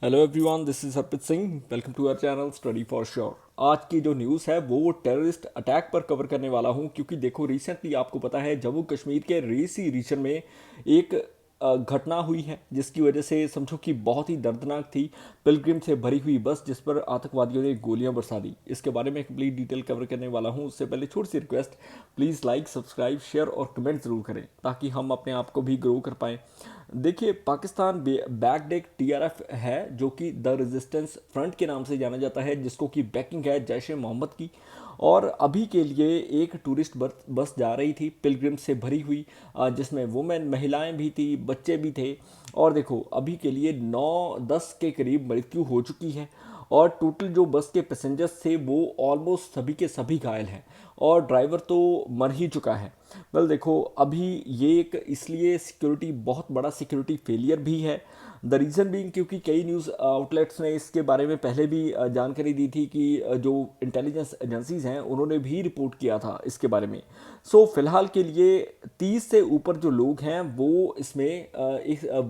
Hello everyone, this is Harpreet Singh. Welcome to our channel study for sure. आज की जो news है वो टेररिस्ट अटैक पर कवर करने वाला हूं, क्योंकि देखो रिसेंटली आपको पता है जम्मू कश्मीर के रेसी रीजन में एक घटना हुई है जिसकी वजह से समझो कि बहुत ही दर्दनाक थी। पिलग्रिम से भरी हुई बस जिस पर आतंकवादियों ने गोलियां बरसा दी। इसके बारे में कंप्लीट डिटेल कवर करने वाला हूं। उससे पहले छोटी सी request, please like, subscribe, share और कमेंट ज़रूर करें ताकि हम अपने आप को भी ग्रो कर पाएँ। देखिए, पाकिस्तान बैक्ड एक टीआरएफ है जो कि द रेजिस्टेंस फ्रंट के नाम से जाना जाता है, जिसको कि बैकिंग है जैश ए मोहम्मद की। और अभी के लिए एक टूरिस्ट बस जा रही थी पिलग्रिम से भरी हुई, जिसमें वुमेन महिलाएं भी थी, बच्चे भी थे। और देखो अभी के लिए 9-10 के करीब मृत्यु हो चुकी है और टोटल जो बस के पैसेंजर्स थे वो ऑलमोस्ट सभी के सभी घायल हैं और ड्राइवर तो मर ही चुका है। देखो अभी ये एक इसलिए सिक्योरिटी बहुत बड़ा सिक्योरिटी फेलियर भी है। द रीज़न बीइंग क्योंकि कई न्यूज़ आउटलेट्स ने इसके बारे में पहले भी जानकारी दी थी कि जो इंटेलिजेंस एजेंसीज हैं उन्होंने भी रिपोर्ट किया था इसके बारे में। फिलहाल के लिए 30 से ऊपर जो लोग हैं वो इसमें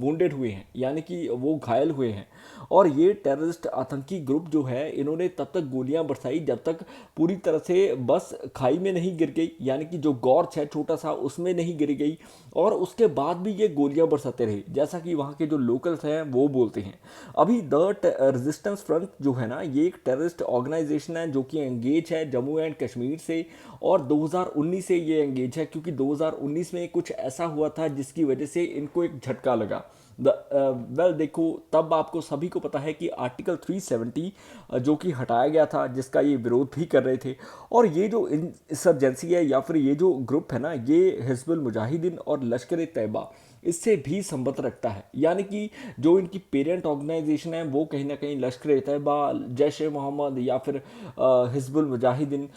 वुंडेड हुए हैं, यानी कि वो घायल हुए हैं। और ये टेररिस्ट आतंकी ग्रुप जो है इन्होंने तब तक गोलियां बरसाई जब तक पूरी तरह से बस खाई में नहीं गिर गई, यानी कि जो गॉर्च है छोटा सा उसमें नहीं गिर गई। और उसके बाद भी ये गोलियां बरसाते रहे, जैसा कि वहाँ के जो लोकल्स हैं वो बोलते हैं। अभी द रेजिस्टेंस फ्रंट जो है ना, ये एक टेररिस्ट ऑर्गेनाइजेशन है जो कि एंगेज है जम्मू एंड कश्मीर से। और 2019 से ये एंगेज है क्योंकि 2019 में कुछ ऐसा हुआ था जिसकी वजह से इनको एक झटका लगा। देखो तब आपको सभी को पता है कि आर्टिकल 370 जो कि हटाया गया था, जिसका ये विरोध भी कर रहे थे। और ये जो इंसर्जेंसी है या फिर ये जो ग्रुप है ना, ये हिजबुल मुजाहिदीन और लश्कर ए तैयबा इससे भी संबंध रखता है। यानी कि जो इनकी पेरेंट ऑर्गेनाइजेशन है वो कहीं ना कहीं लश्कर ए तैयबा, जैश ए मोहम्मद या फिर हिजबुल मुजाहिदीन।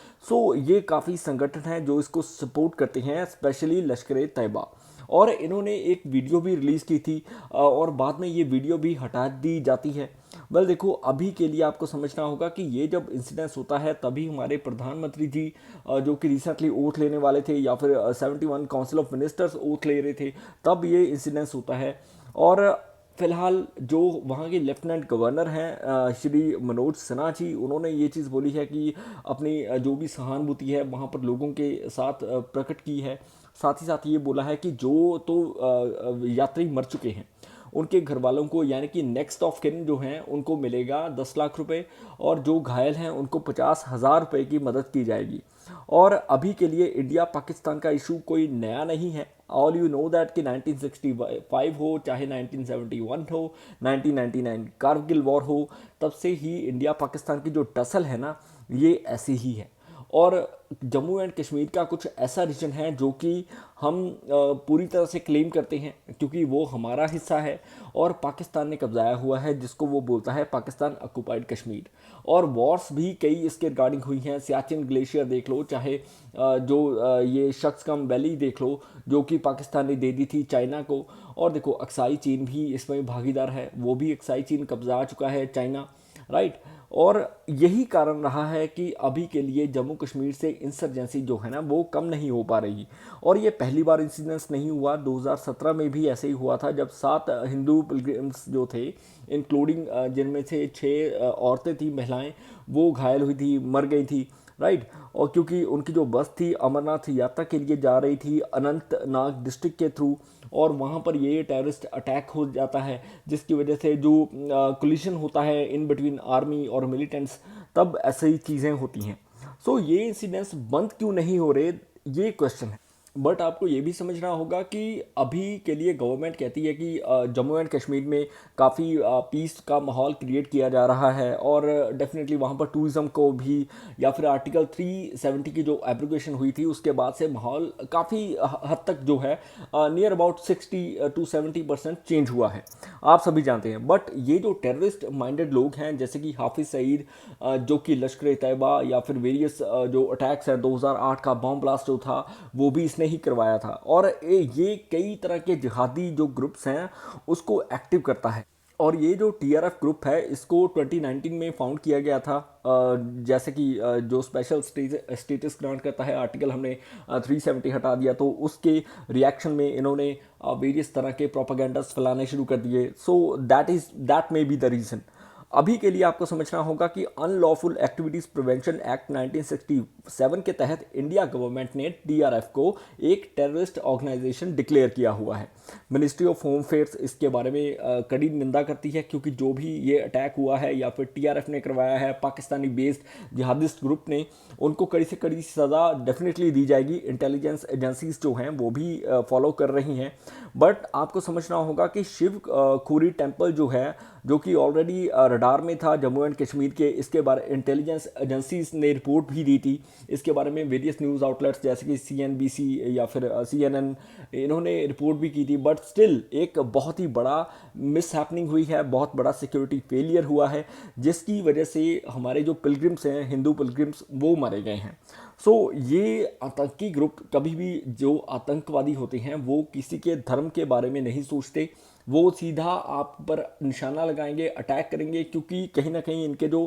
ये काफ़ी संगठन हैं जो इसको सपोर्ट करते हैं, स्पेशली लश्कर ए तैयबा। और इन्होंने एक वीडियो भी रिलीज़ की थी और बाद में ये वीडियो भी हटा दी जाती है। देखो अभी के लिए आपको समझना होगा कि ये जब इंसिडेंस होता है तभी हमारे प्रधानमंत्री जी जो कि रिसेंटली ओथ लेने वाले थे या फिर 71 काउंसिल ऑफ मिनिस्टर्स ओथ ले रहे थे, तब ये इंसिडेंस होता है। और फिलहाल जो वहाँ के लेफ्टिनेंट गवर्नर हैं श्री मनोज सिन्हा जी, उन्होंने ये चीज़ बोली है कि अपनी जो भी सहानुभूति है वहाँ पर लोगों के साथ प्रकट की है। साथ ही साथ ये बोला है कि जो तो यात्री मर चुके हैं उनके घर वालों को, यानी कि नेक्स्ट ऑफ किन जो हैं उनको मिलेगा 10 लाख रुपए, और जो घायल हैं उनको 50,000 रुपए की मदद की जाएगी। और अभी के लिए इंडिया पाकिस्तान का इशू कोई नया नहीं है। ऑल यू नो दैट कि 1965 हो चाहे 1971 हो, 1999 कारगिल वॉर हो, तब से ही इंडिया पाकिस्तान की जो टसल है ना, ये ऐसी ही है। और जम्मू एंड कश्मीर का कुछ ऐसा रीजन है जो कि हम पूरी तरह से क्लेम करते हैं क्योंकि वो हमारा हिस्सा है और पाकिस्तान ने कब्जाया हुआ है, जिसको वो बोलता है पाकिस्तान ऑक्युपाइड कश्मीर। और वॉर्स भी कई इसके रिगार्डिंग हुई हैं। सियाचिन ग्लेशियर देख लो, चाहे ये शख्स कम वैली देख लो जो कि पाकिस्तान ने दे दी थी चाइना को। और देखो अक्साई चीन भी इसमें भागीदार है, वो भी अक्साई चीन कब्जा चुका है चाइना, राइट। और यही कारण रहा है कि अभी के लिए जम्मू कश्मीर से इंसर्जेंसी जो है ना वो कम नहीं हो पा रही। और ये पहली बार इंसिडेंस नहीं हुआ, 2017 में भी ऐसे ही हुआ था जब 7 हिंदू पिलग्रिम्स जो थे, इंक्लूडिंग जिनमें से 6 औरतें थी, महिलाएं, वो घायल हुई थी, मर गई थी, राइट। और क्योंकि उनकी जो बस थी अमरनाथ यात्रा के लिए जा रही थी अनंतनाग डिस्ट्रिक्ट के थ्रू, और वहाँ पर ये टेररिस्ट अटैक हो जाता है जिसकी वजह से जो कोलिशन होता है इन बिटवीन आर्मी और मिलिटेंट्स, तब ऐसे ही चीज़ें होती हैं। ये इंसिडेंट्स बंद क्यों नहीं हो रहे, ये क्वेश्चन है। बट आपको ये भी समझना होगा कि अभी के लिए गवर्नमेंट कहती है कि जम्मू एंड कश्मीर में काफ़ी पीस का माहौल क्रिएट किया जा रहा है और डेफिनेटली वहाँ पर टूरिज़्म को भी, या फिर आर्टिकल 370 की जो एप्लीकेशन हुई थी उसके बाद से माहौल काफ़ी हद तक जो है नियर अबाउट 60 to 70% चेंज हुआ है, आप सभी जानते हैं। बट ये जो टेररिस्ट माइंडेड लोग हैं जैसे कि हाफिज सईद जो कि लश्कर ए तैयबा, या फिर वेरियस जो अटैक्स हैं, 2008 का बॉम्ब ब्लास्ट जो था वो भी इसने ही करवाया था। और ये कई तरह के जिहादी जो ग्रुप्स हैं उसको एक्टिव करता है। और ये जो टीआरएफ ग्रुप है इसको 2019 में फाउंड किया गया था। जैसे कि जो स्पेशल स्टेटस ग्रांट करता है आर्टिकल हमने 370 हटा दिया, तो उसके रिएक्शन में इन्होंने वेरियस तरह के प्रोपागेंडास फैलाने शुरू कर दिए। So that may be the reason. अभी के लिए आपको समझना होगा कि अनलॉफुल एक्टिविटीज प्रिवेंशन एक्ट 1967 के तहत इंडिया गवर्नमेंट ने टीआरएफ को एक टेररिस्ट ऑर्गेनाइजेशन डिक्लेयर किया हुआ है। मिनिस्ट्री ऑफ होम अफेयर्स इसके बारे में कड़ी निंदा करती है, क्योंकि जो भी ये अटैक हुआ है या फिर टीआरएफ ने करवाया है, पाकिस्तानी बेस्ड जिहादिस्ट ग्रुप ने, उनको कड़ी से कड़ी सज़ा डेफिनेटली दी जाएगी। इंटेलिजेंस एजेंसीज जो हैं वो भी फॉलो कर रही हैं। बट आपको समझना होगा कि शिव खोरी टेम्पल जो है, जो कि ऑलरेडी रडार में था जम्मू एंड कश्मीर के, इसके बारे इंटेलिजेंस एजेंसीज ने रिपोर्ट भी दी थी। इसके बारे में वेरियस न्यूज़ आउटलेट्स जैसे कि सीएनबीसी या फिर सीएनएन, इन्होंने रिपोर्ट भी की थी। बट स्टिल एक बहुत ही बड़ा मिस हैपनिंग हुई है, बहुत बड़ा सिक्योरिटी फेलियर हुआ है, जिसकी वजह से हमारे जो पिलग्रिम्स हैं, हिंदू पिलग्रिम्स, वो मारे गए हैं। सो ये आतंकी ग्रुप, कभी भी जो आतंकवादी होते हैं वो किसी के धर्म के बारे में नहीं सोचते, वो सीधा आप पर निशाना लगाएंगे, अटैक करेंगे, क्योंकि कहीं ना कहीं इनके जो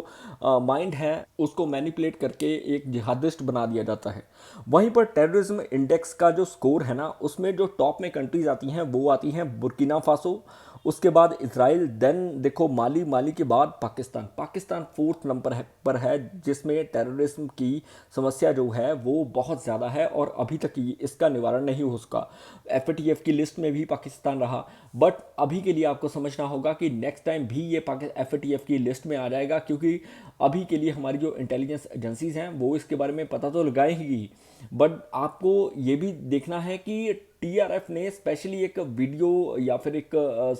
माइंड है उसको मैनिपुलेट करके एक जिहादिस्ट बना दिया जाता है। वहीं पर टेररिज्म इंडेक्स का जो स्कोर है ना, उसमें जो टॉप में कंट्रीज आती हैं वो आती हैं बुर्किना फासो, उसके बाद इसराइल, देन देखो माली, माली के बाद पाकिस्तान। पाकिस्तान 4th नंबर पर है, जिसमें टेररिज्म की समस्या जो है वो बहुत ज़्यादा है और अभी तक इसका निवारण नहीं हो सका। एफएटीएफ की लिस्ट में भी पाकिस्तान रहा। बट अभी के लिए आपको समझना होगा कि नेक्स्ट टाइम भी ये एफएटीएफ की लिस्ट में आ जाएगा, क्योंकि अभी के लिए हमारी जो इंटेलिजेंस एजेंसीज हैं वो इसके बारे में पता तो लगाएंगी। बट आपको ये भी देखना है कि टीआरएफ ने स्पेशली एक वीडियो या फिर एक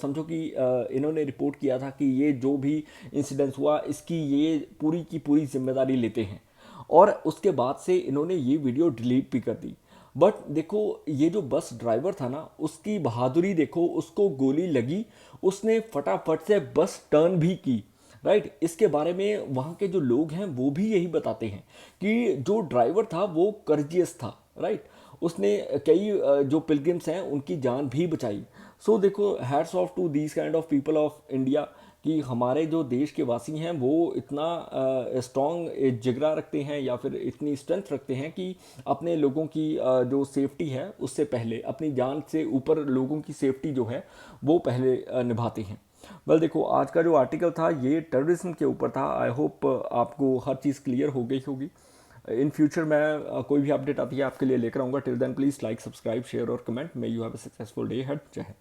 समझो कि इन्होंने रिपोर्ट किया था कि ये जो भी इंसिडेंस हुआ इसकी ये पूरी की पूरी जिम्मेदारी लेते हैं, और उसके बाद से इन्होंने ये वीडियो डिलीट भी कर दी। बट देखो ये जो बस ड्राइवर था ना, उसकी बहादुरी देखो, उसको गोली लगी, उसने फटाफट से बस टर्न भी की। राइट, इसके बारे में वहाँ के जो लोग हैं वो भी यही बताते हैं कि जो ड्राइवर था वो कर्जियस था। राइट, उसने कई जो पिलग्रिम्स हैं उनकी जान भी बचाई। सो देखो, hats off to these kind of people of India, कि हमारे जो देश के वासी हैं वो इतना स्ट्रॉन्ग जिगरा रखते हैं या फिर इतनी स्ट्रेंथ रखते हैं कि अपने लोगों की जो सेफ्टी है उससे पहले, अपनी जान से ऊपर लोगों की सेफ्टी जो है वो पहले निभाते हैं। वेल देखो, आज का जो आर्टिकल था ये टेररिज्म के ऊपर था। आई होप आपको हर चीज़ क्लियर हो गई होगी। इन फ्यूचर मैं कोई भी अपडेट आती है आपके लिए लेकर आऊँगा। Till then please like, subscribe, share और comment. May you have a successful day ahead. Jai Hind.